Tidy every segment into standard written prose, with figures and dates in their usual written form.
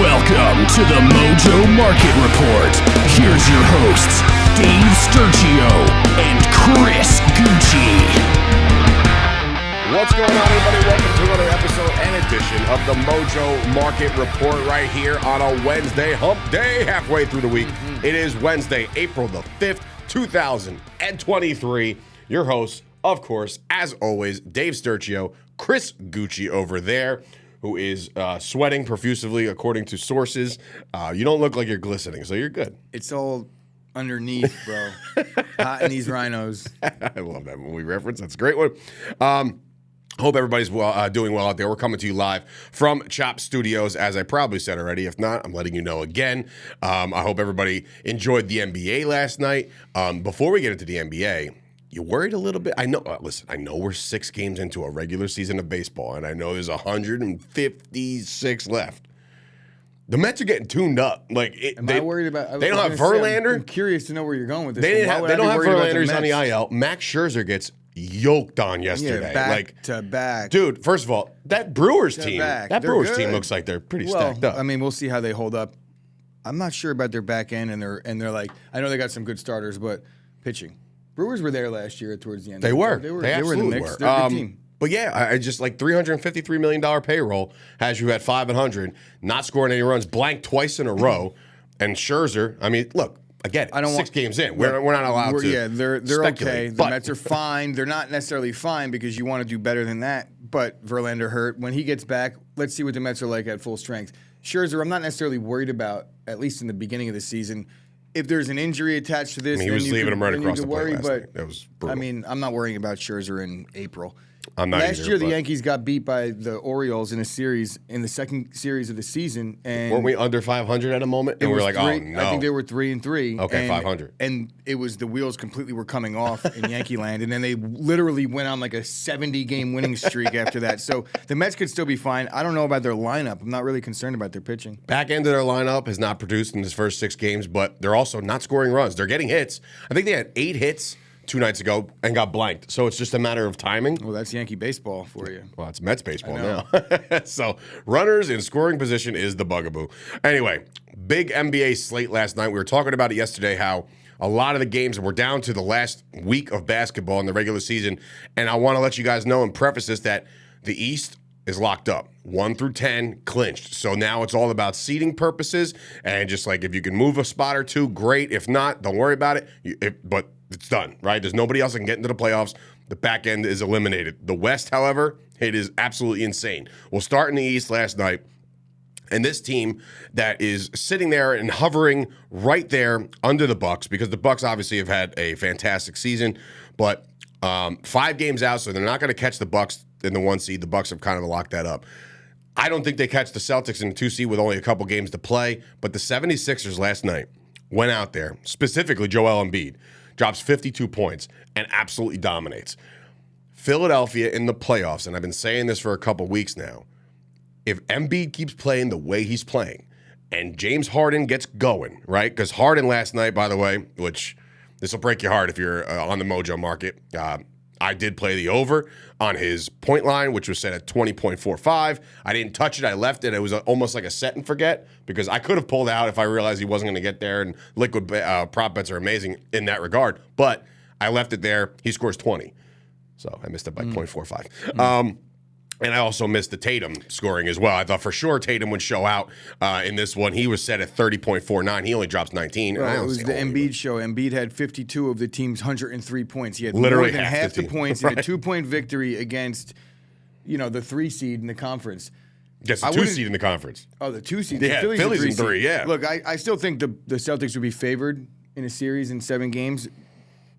Welcome to the Mojo Market Report. Here's your hosts, Dave Sturchio and Chris Gueci. What's going on, everybody? Welcome to another episode and edition of the Mojo Market Report right here on a Wednesday, hump day, halfway through the week. It is Wednesday, April the 5th, 2023. Your host, of course, as always, Dave Sturchio, Chris Gueci over there, who is sweating profusely according to sources. You don't look like you're glistening, so you're good. It's all underneath, bro. Hot in these rhinos. I love that movie reference. That's a great one. Hope everybody's doing well out there. We're coming to you live from Chop Studios, as I probably said already. If not, I'm letting you know again. I hope everybody enjoyed the NBA last night. Before we get into the NBA, you worried a little bit? I know. Listen, I know we're 6 games into a regular season of baseball, and I know there's 156 left. The Mets are getting tuned up. Am I worried about? They don't have Verlander. I'm curious to know where you're going with this. They don't have Verlanders on the IL. Max Scherzer gets yoked on yesterday. Yeah, back to back. Dude, first of all, that Brewers team, good. team looks like they're pretty stacked up. I mean, we'll see how they hold up. I'm not sure about their back end, and they're like, I know they got some good starters, but pitching. Brewers were there last year towards the end. They were. They They were in the absolutely mix. were. They're a good team. But yeah, I just like $353 million payroll has you at 500, not scoring any runs, blank twice in a row, and Scherzer. I mean, look. Again, 6 games in. We're not allowed to. Yeah, they're okay. The but Mets are fine. They're not necessarily fine because you want to do better than that. But Verlander hurt. When he gets back, let's see what the Mets are like at full strength. Scherzer, I'm not necessarily worried about, at least in the beginning of the season. If there's an injury attached to this, he was leaving him right across the plate last night. That was brutal. I mean, I'm not worrying about Scherzer in April. I'm not Last either, year, the but Yankees got beat by the Orioles in the second series of the season. And weren't we under 500 at a moment? And we were like, oh, no. I think they were 3-3. Okay, 500. And it was the wheels completely were coming off in Yankee land. And then they literally went on like a 70-game winning streak after that. So the Mets could still be fine. I don't know about their lineup. I'm not really concerned about their pitching. Back end of their lineup has not produced in his first 6 games, but they're also not scoring runs. They're getting hits. I think they had 8 hits 2 nights ago and got blanked. So it's just a matter of timing. Well, that's Yankee baseball for you. Well, it's Mets baseball now. So runners in scoring position is the bugaboo. Anyway, big NBA slate last night. We were talking about it yesterday, how a lot of the games were down to the last week of basketball in the regular season. And I want to let you guys know and preface this that the East is locked up. 1 through 10 clinched. So now it's all about seeding purposes. And just like if you can move a spot or two, great. If not, don't worry about it. But it's done, right? There's nobody else that can get into the playoffs. The back end is eliminated. The West, however, it is absolutely insane. We'll start in the East last night. And this team that is sitting there and hovering right there under the Bucks, because the Bucks obviously have had a fantastic season, but 5 games out, so they're not going to catch the Bucks in the 1 seed. The Bucks have kind of locked that up. I don't think they catch the Celtics in the 2 seed with only a couple games to play, but the 76ers last night went out there, specifically Joel Embiid, drops 52 points and absolutely dominates. Philadelphia in the playoffs, and I've been saying this for a couple weeks now, if Embiid keeps playing the way he's playing and James Harden gets going, right? Because Harden last night, by the way, which this will break your heart if you're on the Mojo Market, I did play the over on his point line, which was set at 20.45. I didn't touch it. I left it. It was almost like a set and forget because I could have pulled out if I realized he wasn't going to get there, and liquid prop bets are amazing in that regard. But I left it there. He scores 20. So I missed it by 0.45. And I also missed the Tatum scoring as well. I thought for sure Tatum would show out in this one. He was set at 30.49. He only drops 19. Well, it was the Embiid show. Embiid had 52 of the team's 103 points. He had literally more than half the points. Right. He had a 2-point victory against, the 3 seed in the conference. Gets the 2 seed in the conference. Oh, the 2 seed. Yeah, the Philly's in 3, yeah. Look, I still think the Celtics would be favored in a series in 7 games,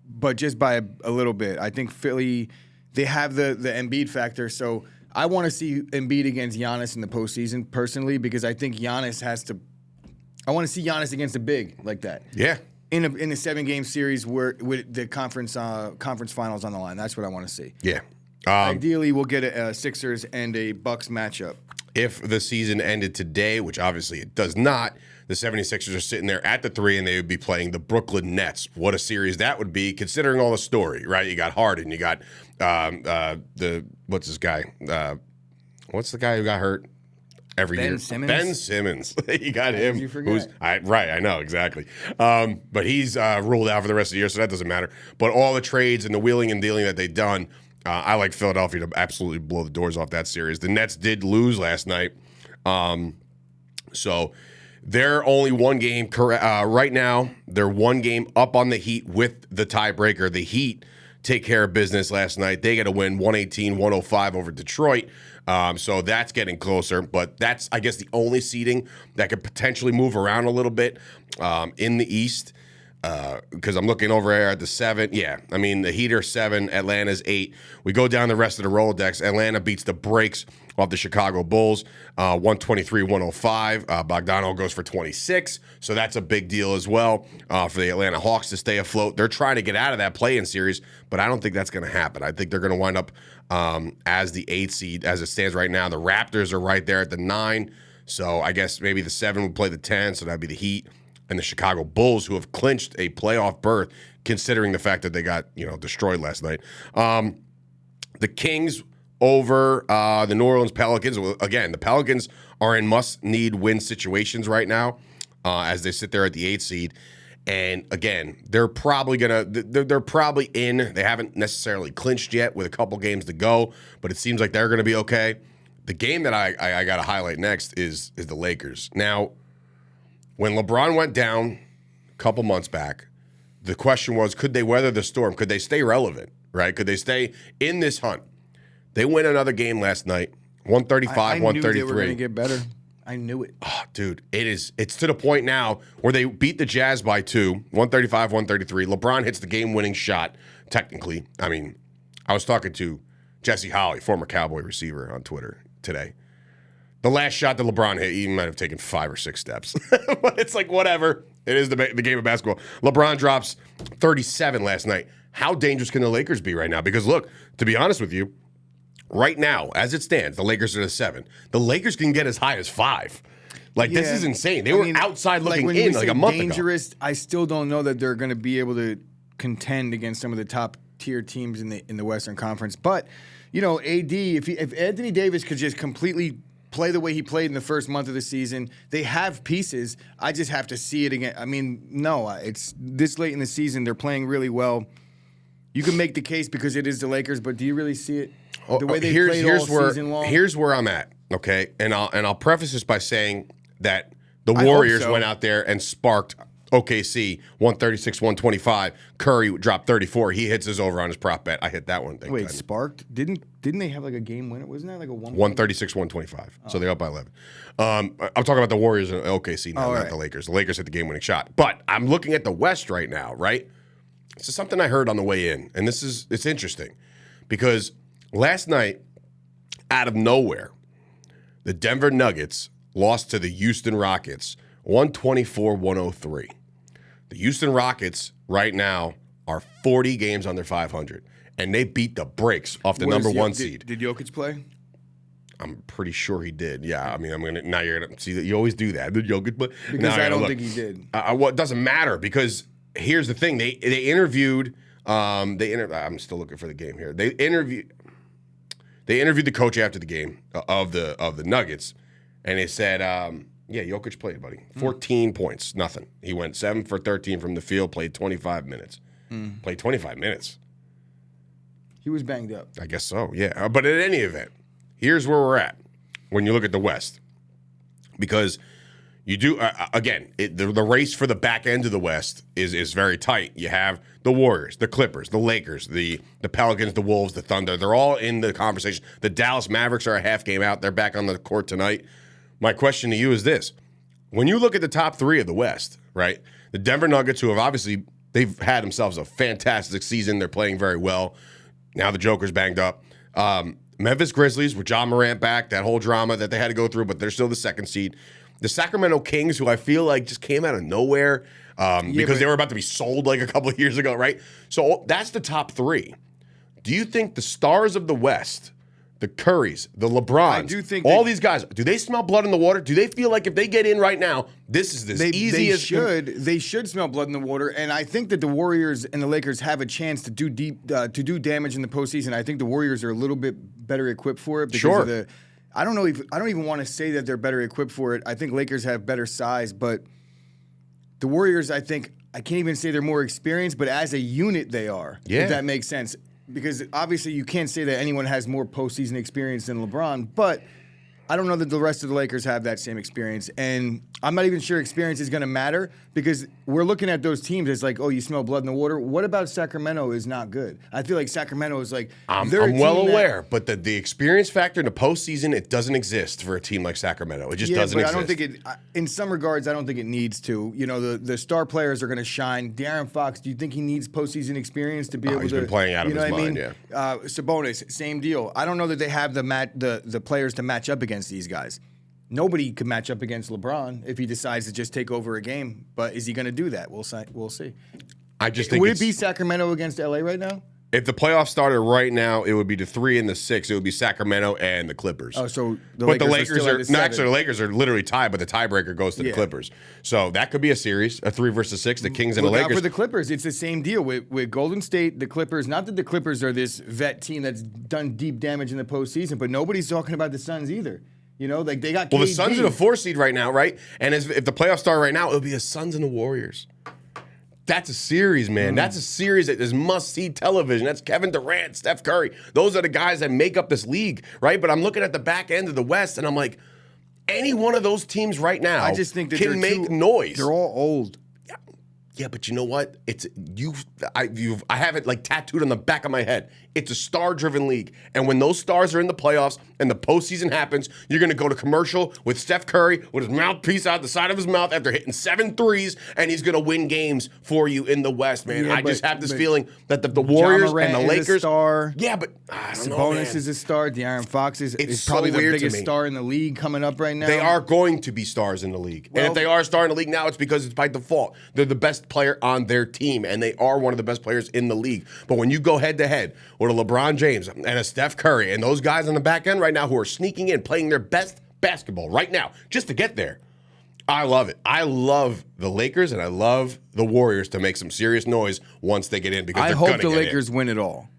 but just by a little bit. I think Philly, they have the Embiid factor, so I want to see Embiid against Giannis in the postseason, personally, because I think Giannis has to – I want to see Giannis against a big like that. Yeah. In a 7-game series with the conference finals on the line. That's what I want to see. Yeah. Ideally, we'll get a Sixers and a Bucks matchup. If the season ended today, which obviously it does not, the 76ers are sitting there at the 3, and they would be playing the Brooklyn Nets. What a series that would be, considering all the story, right? You got Harden, you got what's this guy? What's the guy who got hurt? every year. Simmons? Ben Simmons. You got him. Did you forget? Right, I know, exactly. But he's ruled out for the rest of the year, so that doesn't matter. But all the trades and the wheeling and dealing that they've done, I like Philadelphia to absolutely blow the doors off that series. The Nets did lose last night. So they're only one game. Right now, they're one game up on the Heat with the tiebreaker. The Heat take care of business last night. They get a win, 118-105 over Detroit. So that's getting closer. But that's, I guess, the only seeding that could potentially move around a little bit in the East. Because I'm looking over here at the 7. Yeah, I mean, the Heat are 7, Atlanta's 8. We go down the rest of the Rolodex. Atlanta beats the brakes off the Chicago Bulls, 123-105. Bogdano goes for 26, so that's a big deal as well for the Atlanta Hawks to stay afloat. They're trying to get out of that play-in series, but I don't think that's going to happen. I think they're going to wind up as the 8 seed as it stands right now. The Raptors are right there at the 9, so I guess maybe the 7 would play the 10, so that'd be the Heat. And the Chicago Bulls, who have clinched a playoff berth, considering the fact that they got destroyed last night. The Kings over the New Orleans Pelicans. Again, the Pelicans are in must-need win situations right now as they sit there at the 8 seed. And again, they're probably in. They haven't necessarily clinched yet with a couple games to go, but it seems like they're going to be okay. The game that I got to highlight next is the Lakers. Now, when LeBron went down a couple months back, the question was, could they weather the storm? Could they stay relevant, right? Could they stay in this hunt? They win another game last night, 135, 133. I knew they were going to get better. I knew it. Oh, dude, it's to the point now where they beat the Jazz by 2, 135, 133. LeBron hits the game-winning shot, technically. I mean, I was talking to Jesse Holley, former Cowboy receiver, on Twitter today. The last shot that LeBron hit, he might have taken 5 or 6 steps. But it's like, whatever. It is the game of basketball. LeBron drops 37 last night. How dangerous can the Lakers be right now? Because, look, to be honest with you, right now, as it stands, the Lakers are the 7. The Lakers can get as high as 5. This is insane. They were outside looking in like a month dangerous, ago. I still don't know that they're going to be able to contend against some of the top-tier teams in the Western Conference. But, AD, if Anthony Davis could just completely play the way he played in the first month of the season. They have pieces. I just have to see it again. I mean, no, it's this late in the season. They're playing really well. You can make the case because it is the Lakers, but do you really see it the way they played all season long? Here's where I'm at, okay? And I'll preface this by saying that the Warriors went out there and sparked OKC 136-125. Curry dropped 34. He hits his over on his prop bet. I hit that one. Wait, sparked? Didn't they have like a game winner? Wasn't that like a 136-125? So they're up by 11. I'm talking about the Warriors and OKC now, not the Lakers. The Lakers hit the game-winning shot. But I'm looking at the West right now, right? This is something I heard on the way in, and it's interesting because last night, out of nowhere, the Denver Nuggets lost to the Houston Rockets 124-103. The Houston Rockets right now are 40 games under 500, and they beat the brakes off the number 1 seed. Did Jokic play? I'm pretty sure he did. Yeah, I mean, now you're gonna see that you always do that. Did Jokic play? Because I don't think he did. Well, it doesn't matter because here's the thing: they interviewed. I'm still looking for the game here. They interviewed the coach after the game of the Nuggets, and they said. Yeah, Jokic played, buddy. 14 points, nothing. He went 7 for 13 from the field, played 25 minutes. Played 25 minutes. He was banged up. I guess so, yeah. But in any event, here's where we're at when you look at the West. Because you do, again, the race for the back end of the West is very tight. You have the Warriors, the Clippers, the Lakers, the Pelicans, the Wolves, the Thunder. They're all in the conversation. The Dallas Mavericks are a half game out. They're back on the court tonight. My question to you is this. When you look at the top 3 of the West, right, the Denver Nuggets, who have obviously, they've had themselves a fantastic season. They're playing very well. Now the Joker's banged up. Memphis Grizzlies with John Morant back, that whole drama that they had to go through, but they're still the 2nd seed. The Sacramento Kings, who I feel like just came out of nowhere because they were about to be sold like a couple of years ago, right? So that's the top 3. Do you think the stars of the West, the Currys, the LeBrons, all these guys, do they smell blood in the water? Do they feel like if they get in right now, this is easy as... They should smell blood in the water, and I think that the Warriors and the Lakers have a chance to do damage in the postseason. I think the Warriors are a little bit better equipped for it because of I don't even want to say that they're better equipped for it. I think Lakers have better size, but the Warriors, I can't even say they're more experienced, but as a unit, they are. Yeah. If that makes sense. Because obviously you can't say that anyone has more postseason experience than LeBron, but I don't know that the rest of the Lakers have that same experience. And I'm not even sure experience is going to matter because we're looking at those teams as like, oh, you smell blood in the water. What about Sacramento is not good? I feel like Sacramento is like, I'm well aware, but the experience factor in the postseason, it doesn't exist for a team like Sacramento. It just doesn't exist. I don't think in some regards, I don't think it needs to. You know, the star players are going to shine. De'Aaron Fox, do you think he needs postseason experience to be able to? He's been playing out of his mind, yeah. Sabonis, same deal. I don't know that they have the players to match up against these guys. Nobody could match up against LeBron if he decides to just take over a game. But is he going to do that? We'll see. I just think would it be Sacramento against LA right now? If the playoffs started right now, it would be the 3 and the 6. It would be Sacramento and the Clippers. Oh, so the Lakers are literally tied, but the tiebreaker goes to the Clippers. So that could be a series, a 3 versus 6, the Kings and the Lakers. For the Clippers, it's the same deal with Golden State, the Clippers. Not that the Clippers are this vet team that's done deep damage in the postseason, but nobody's talking about the Suns either. You know, like they got KD. Well, the Suns are the 4 seed right now, right? And if the playoffs start right now, it'll be the Suns and the Warriors. That's a series, man. That's a series that is must-see television. That's Kevin Durant, Steph Curry. Those are the guys that make up this league, right? But I'm looking at the back end of the West, and I'm like, any one of those teams right now I just think that can make noise. They're all old. Yeah, but you know what? I have it like tattooed on the back of my head. It's a star-driven league, and when those stars are in the playoffs and the postseason happens, you're going to go to commercial with Steph Curry with his mouthpiece out the side of his mouth after hitting 7 threes, and he's going to win games for you in the West, man. Yeah, I just have this feeling that the Warriors and the Lakers, is a star. Yeah, but I don't know, Sabonis man. is a star. De'Aaron Fox is so probably the weird to biggest me. star in the league coming up right now. They are going to be stars in the league. Well, and if they are a star in the league now, it's because it's by default. They're the best player on their team, and they are one of the best players in the league. But when you go head-to-head with a LeBron James and a Steph Curry and those guys on the back end right now who are sneaking in, playing their best basketball right now just to get there, I love it. I love the Lakers, and I love the Warriors to make some serious noise once they get in because I they're hope the get Lakers in. win it all.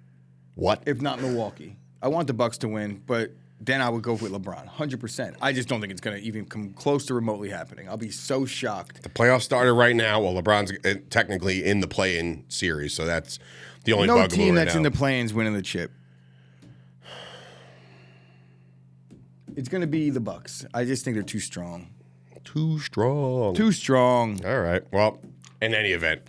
What? If not Milwaukee. I want the Bucks to win, but then I would go with LeBron, 100%. I just don't think it's going to even come close to remotely happening. I'll be so shocked. The playoffs started right now. Well, LeBron's technically in the play-in series, so that's the only bugaboo right now. No team that's in the play-in's winning the chip. It's going to be the Bucks. I just think they're too strong. Too strong. Too strong. All right. Well, in any event,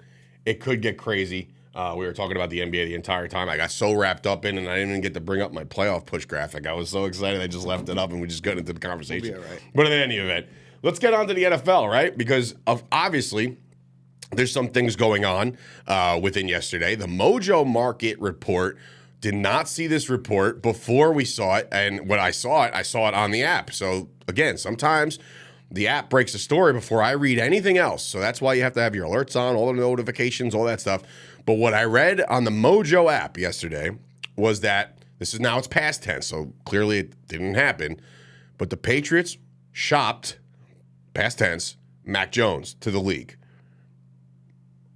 it could get crazy. We were talking about the NBA the entire time. I got so wrapped up in it, and I didn't even get to bring up my playoff push graphic. I was so excited I just left it up, and we just got into the conversation. We'll be all right. But in any event, let's get on to the NFL, right? Because obviously there's some things going on within yesterday. The Mojo Market Report did not see this report before we saw it, and when I saw it on the app. So, again, sometimes the app breaks a story before I read anything else. So that's why you have to have your alerts on, all the notifications, all that stuff. But what I read on the Mojo app yesterday was that it's past tense, so clearly it didn't happen. But the Patriots shopped, past tense, Mac Jones to the league.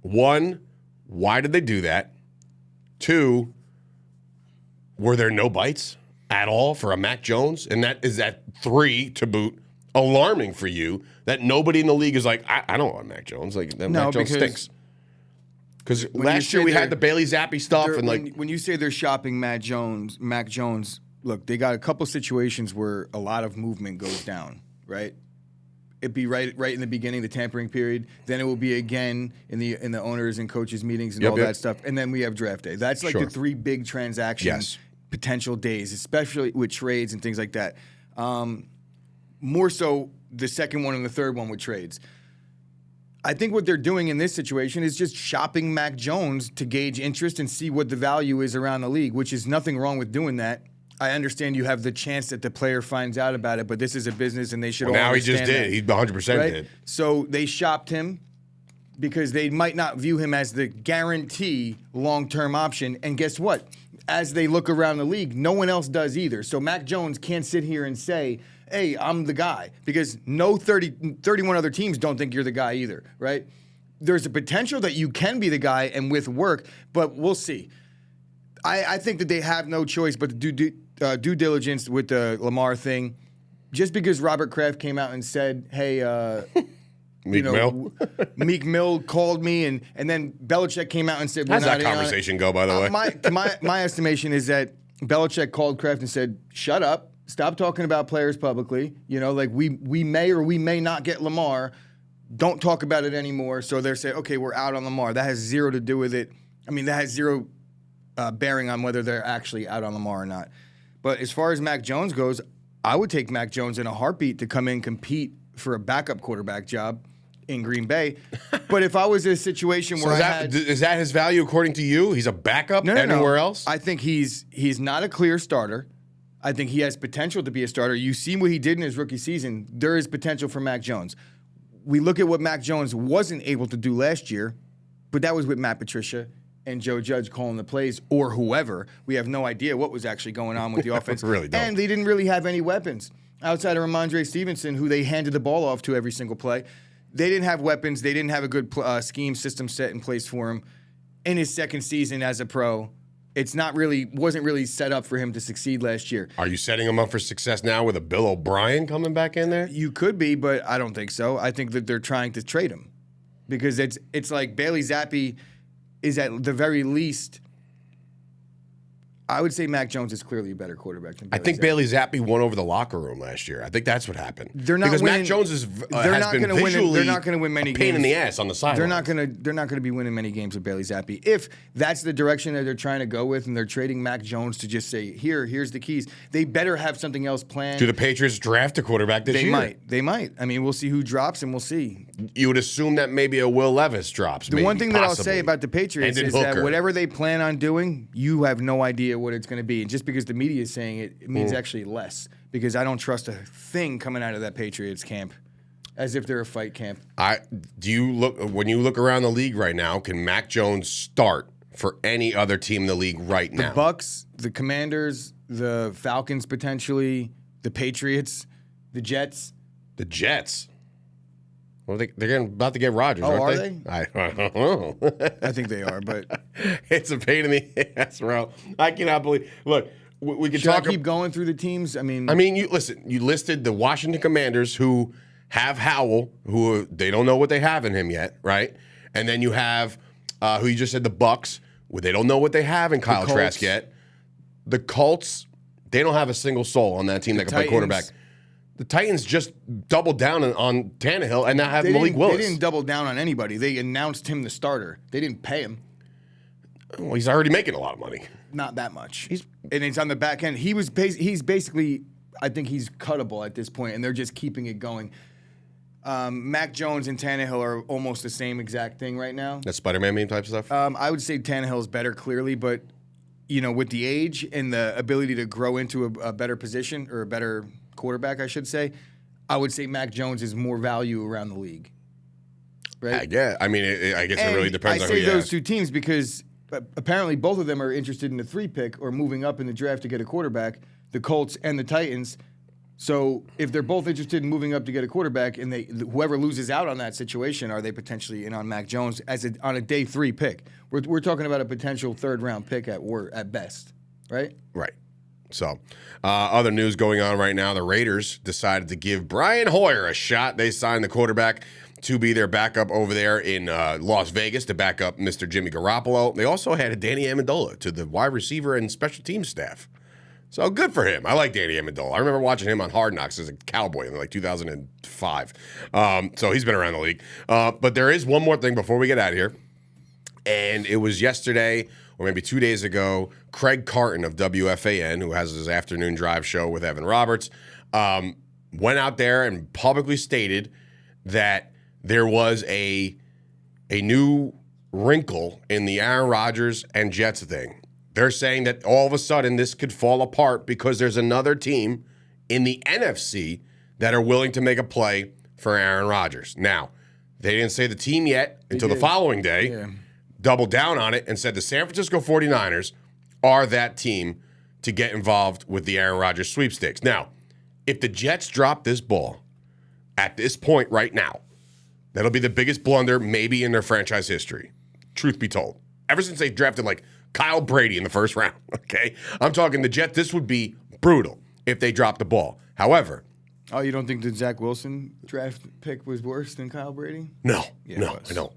1, why did they do that? 2, were there no bites at all for a Mac Jones? And is that 3 to boot alarming for you that nobody in the league is like, I don't want Mac Jones. Like, Mac Jones stinks. Because last year we had the Bailey Zappi stuff. And when you say they're shopping Mac Jones, look, they got a couple situations where a lot of movement goes down, right? It'd be right in the beginning, the tampering period. Then it will be again in the owners and coaches meetings and all that stuff. And then we have draft day. That's like the 3 big transactions, potential days, especially with trades and things like that. More so the second one and the third one with trades. I think what they're doing in this situation is just shopping Mac Jones to gauge interest and see what the value is around the league, which is nothing wrong with doing that. I understand you have the chance that the player finds out about it, but this is a business and they should all understand now he just did. He 100% did. So they shopped him because they might not view him as the guarantee long-term option. And guess what? As they look around the league, no one else does either. So Mac Jones can't sit here and say, hey, I'm the guy, because no 31 other teams don't think you're the guy either, right? There's a potential that you can be the guy and with work, but we'll see. I think that they have no choice but to do due diligence with the Lamar thing. just because Robert Kraft came out and said, hey, Meek Mill? Meek Mill called me, and then Belichick came out and said, How's that conversation go, by the way? My estimation is that Belichick called Kraft and said, shut up, stop talking about players publicly. Like we may or we may not get Lamar. Don't talk about it anymore. So they're saying, okay, we're out on Lamar. That has zero to do with it. I mean, that has zero bearing on whether they're actually out on Lamar or not. But as far as Mac Jones goes, I would take Mac Jones in a heartbeat to come in and compete for a backup quarterback job in Green Bay. But if I was in a situation where is that his value according to you? He's a backup anywhere else? I think he's not a clear starter. I think he has potential to be a starter. You see what he did in his rookie season. There is potential for Mac Jones. We look at what Mac Jones wasn't able to do last year, but that was with Matt Patricia and Joe Judge calling the plays, or whoever. We have no idea what was actually going on with the offense. Really don't. And they didn't really have any weapons outside of Ramondre Stevenson, who they handed the ball off to every single play. They didn't have weapons. They didn't have a good scheme system set in place for him. In his second season as a pro, wasn't really set up for him to succeed last year. Are you setting him up for success now with a Bill O'Brien coming back in there? You could be, but I don't think so. I think that they're trying to trade him because it's like Bailey Zappi is at the very least. I would say Mac Jones is clearly a better quarterback than Bailey I think Zappi. Bailey Zappi won over the locker room last year. I think that's what happened. They're not because winning, Mac Jones has been visually they're not going to win many a pain games. in the ass on the sideline. They're not going to be winning many games with Bailey Zappi. If that's the direction that they're trying to go with, and they're trading Mac Jones to just say, here's the keys. They better have something else planned. Do the Patriots draft a quarterback this year? They might. I mean, we'll see who drops, and we'll see. You would assume that maybe a Will Levis drops. The one thing that I'll say about the Patriots is that whatever they plan on doing, you have no idea what it's going to be. And just because the media is saying it, it means actually less. Because I don't trust a thing coming out of that Patriots camp, as if they're a fight camp. When you look around the league right now, can Mac Jones start for any other team in the league right now? The Bucks, the Commanders, the Falcons potentially, the Patriots, the Jets. The Jets. Well, they're about to get Rodgers, Oh, aren't they? I don't know. I think they are, but It's a pain in the ass, bro. I cannot believe. Look, we can should talk. I keep going through the teams? I mean, you listen. You listed the Washington Commanders, who have Howell, who they don't know what they have in him yet, right? And then you have who you just said, the Bucks, where they don't know what they have in Kyle Trask yet. The Colts, they don't have a single soul on that team that can play quarterback. The Titans just doubled down on Tannehill and now have Malik Willis. They didn't double down on anybody. They announced him the starter. They didn't pay him. Well, he's already making a lot of money. Not that much. And it's on the back end. He's basically, I think he's cuttable at this point, and they're just keeping it going. Mac Jones and Tannehill are almost the same exact thing right now. That Spider-Man meme type stuff? I would say Tannehill's better, clearly, but with the age and the ability to grow into a better position, or a better quarterback, I should say, I would say Mac Jones is more value around the league. Right? I mean, I guess it really depends on who you I say those ask. two teams because apparently both of them are interested in the 3 pick or moving up in the draft to get a quarterback, the Colts and the Titans. So if they're both interested in moving up to get a quarterback, and whoever loses out on that situation, are they potentially in on Mac Jones on a day 3 pick? We're talking about a potential 3rd round pick at best, right? Right. So, other news going on right now, the Raiders decided to give Brian Hoyer a shot. They signed the quarterback to be their backup over there in Las Vegas to back up Mr. Jimmy Garoppolo. They also had Danny Amendola to the wide receiver and special team staff. So good for him. I like Danny Amendola. I remember watching him on Hard Knocks as a Cowboy in 2005. So he's been around the league. But there is one more thing before we get out of here. And it was yesterday, or maybe 2 days ago, Craig Carton of WFAN, who has his afternoon drive show with Evan Roberts, went out there and publicly stated that there was a new wrinkle in the Aaron Rodgers and Jets thing. They're saying that all of a sudden this could fall apart because there's another team in the NFC that are willing to make a play for Aaron Rodgers. Now, they didn't say the team yet until the following day. Yeah. Doubled down on it and said the San Francisco 49ers are that team to get involved with the Aaron Rodgers sweepstakes. Now, if the Jets drop this ball at this point right now, that'll be the biggest blunder maybe in their franchise history, truth be told. Ever since they drafted Kyle Brady in the first round, okay? I'm talking the Jets, this would be brutal if they drop the ball. However, Oh, you don't think the Zach Wilson draft pick was worse than Kyle Brady? No, Yeah, no, it I don't.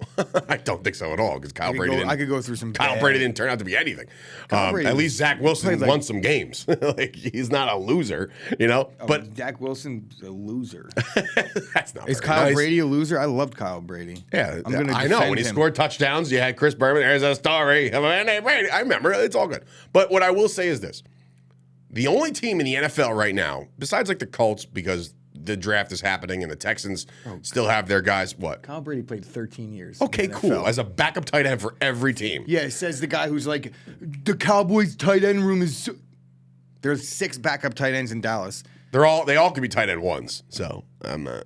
I don't think so at all because Kyle Brady I could go through some. Kyle Brady didn't turn out to be anything. Brady At least Zach Wilson played won some games. Like he's not a loser, you know. But Zach Wilson's a loser. that's not. Is very Kyle nice. Brady a loser? I loved Kyle Brady. Yeah, I'm gonna. I know when he scored touchdowns, you had Chris Berman. There's a story of a man named Brady. I remember. It's all good. But what I will say is this: the only team in the NFL right now, besides like the Colts, because the draft is happening and the Texans still have their guys. What? Kyle Brady played 13 years. Okay, in the cool. NFL. As a backup tight end for every team. Yeah, it says the guy who's like, the Cowboys tight end room is. There's 6 backup tight ends in Dallas. They all could be tight end ones. So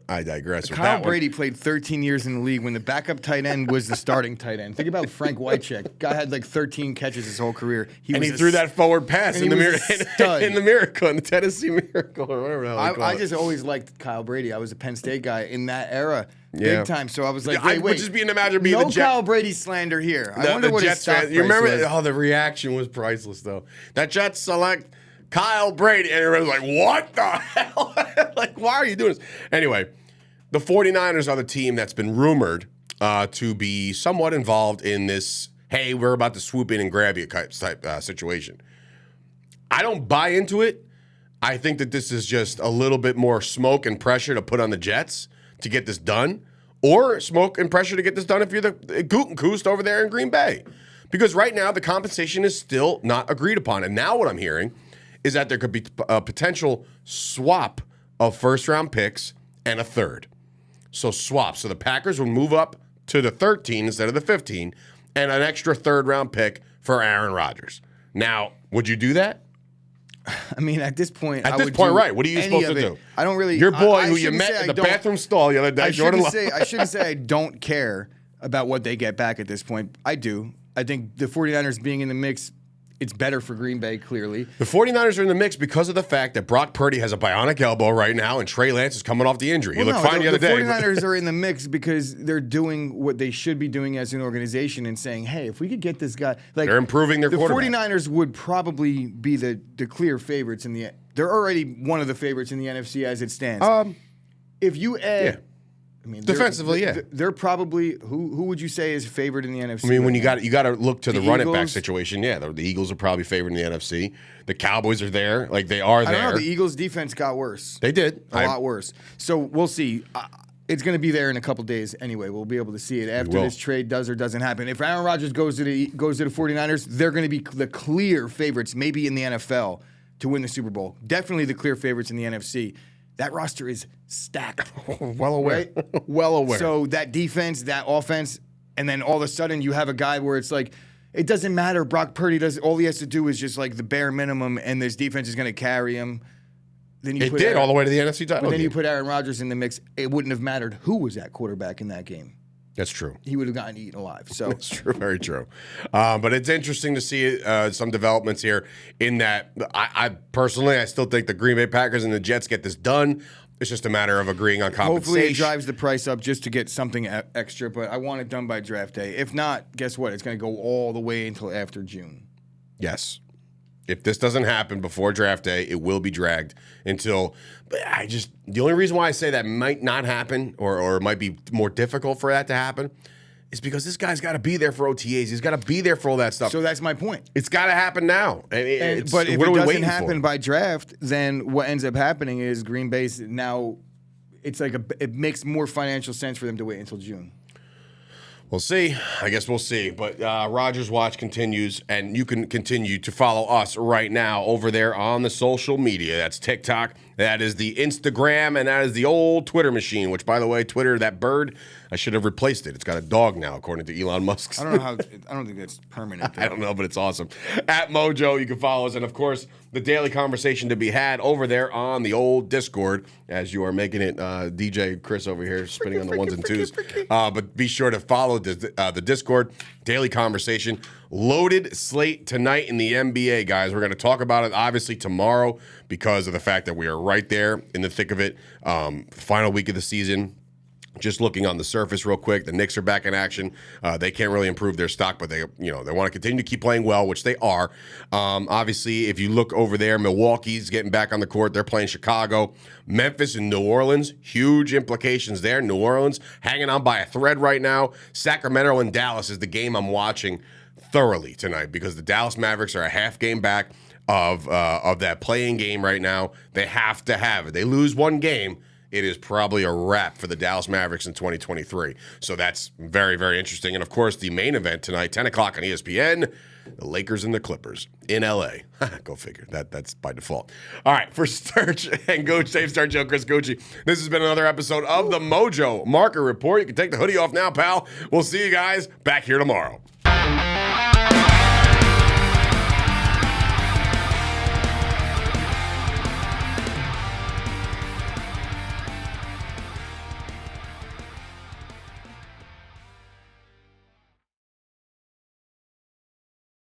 I digress. With Kyle that Brady played 13 years in the league when the backup tight end was the starting tight end. Think about Frank Wycheck. Guy had like 13 catches his whole career. He threw that forward pass in the Miracle, in the Tennessee Miracle, or whatever. I just always liked Kyle Brady. I was a Penn State guy in that era, Yeah. big time. So I was like, I wait, would just be imagine being no the Jet. Kyle Brady slander here. I wonder the what his Jets stock fan. price You remember? was. Oh, the reaction was priceless, though. That Jets select Kyle Brady, and everybody was like, "What the hell? Like, why are you doing this?" Anyway, the 49ers are the team that's been rumored to be somewhat involved in this. Hey, we're about to swoop in and grab you type situation. I don't buy into it. I think that this is just a little bit more smoke and pressure to put on the Jets to get this done, or smoke and pressure to get this done if you're the Gutenkoost over there in Green Bay. Because right now, the compensation is still not agreed upon. And now what I'm hearing is that there could be a potential swap of first-round picks and a third. So swap. So the Packers would move up to the 13 instead of the 15, and an extra third-round pick for Aaron Rodgers. Now, would you do that? I mean, at this point, Right. What are you supposed to do? I don't really. Your boy I who you shouldn't met say in I the don't- bathroom stall the other day, I Jordan shouldn't, Love. say, I shouldn't say I don't care about what they get back at this point. I do. I think the 49ers being in the mix, it's better for Green Bay, clearly. The 49ers are in the mix because of the fact that Brock Purdy has a bionic elbow right now and Trey Lance is coming off the injury. He looked fine the other day. The 49ers are in the mix because they're doing what they should be doing as an organization and saying, hey, if we could get this guy. Like, they're improving their quarterback. The 49ers would probably be the clear favorites in the. They're already one of the favorites in the NFC as it stands. If you add. Yeah. I mean, defensively, they're probably who would you say is favored in the NFC? I mean, when you got to look to the running back Eagles? situation. Yeah, the Eagles are probably favored in the NFC. The Cowboys are there, like they are there. I don't know. The Eagles' defense got worse. They did a lot worse. So we'll see. It's going to be there in a couple days anyway. We'll be able to see it after this trade does or doesn't happen. If Aaron Rodgers goes to the 49ers, they're going to be the clear favorites, maybe in the NFL, to win the Super Bowl. Definitely the clear favorites in the NFC. That roster is stacked. Well aware. Right? Well aware. So that defense, that offense, and then all of a sudden you have a guy where it's like, it doesn't matter. Brock Purdy does all he has to do is just like the bare minimum, and this defense is going to carry him. Then you all the way to the NFC title. But then you put Aaron Rodgers in the mix. It wouldn't have mattered who was at quarterback in that game. That's true. He would have gotten eaten alive. So that's true, very true. But it's interesting to see some developments here. In that, I personally, I still think the Green Bay Packers and the Jets get this done. It's just a matter of agreeing on compensation. Hopefully, it drives the price up just to get something extra. But I want it done by draft day. If not, guess what? It's going to go all the way until after June. Yes. If this doesn't happen before draft day, it will be dragged until. But the only reason why I say that might not happen or it might be more difficult for that to happen is because this guy's got to be there for OTAs. He's got to be there for all that stuff. So that's my point. It's got to happen now. But if it doesn't happen by draft, then what ends up happening is Green Bay's now. It's like it makes more financial sense for them to wait until June. We'll see. I guess we'll see. But Rodgers Watch continues, and you can continue to follow us right now over there on the social media. That's TikTok, that is the Instagram, and that is the old Twitter machine, which, by the way, Twitter, that bird, I should have replaced it. It's got a dog now, according to Elon Musk. I don't know how. I don't think that's permanent. I don't know, but it's awesome. At Mojo, you can follow us. And, of course, the daily conversation to be had over there on the old Discord, as you are making it, DJ Chris over here spinning on the ones and twos. But be sure to follow the Discord. Daily conversation. Loaded slate tonight in the NBA, guys. We're going to talk about it, obviously, tomorrow because of the fact that we are right there in the thick of it. Final week of the season. Just looking on the surface real quick, the Knicks are back in action. They can't really improve their stock, but they want to continue to keep playing well, which they are. Obviously, if you look over there, Milwaukee's getting back on the court. They're playing Chicago. Memphis and New Orleans, huge implications there. New Orleans hanging on by a thread right now. Sacramento and Dallas is the game I'm watching thoroughly tonight because the Dallas Mavericks are a half game back of that playing game right now. They have to have it. They lose one game, it is probably a wrap for the Dallas Mavericks in 2023. So that's very, very interesting. And, of course, the main event tonight, 10 o'clock on ESPN, the Lakers and the Clippers in L.A. Go figure. That's by default. All right, for Sturch and Coach Dave Sturchio Chris Gueci, this has been another episode of the Mojo Market Report. You can take the hoodie off now, pal. We'll see you guys back here tomorrow.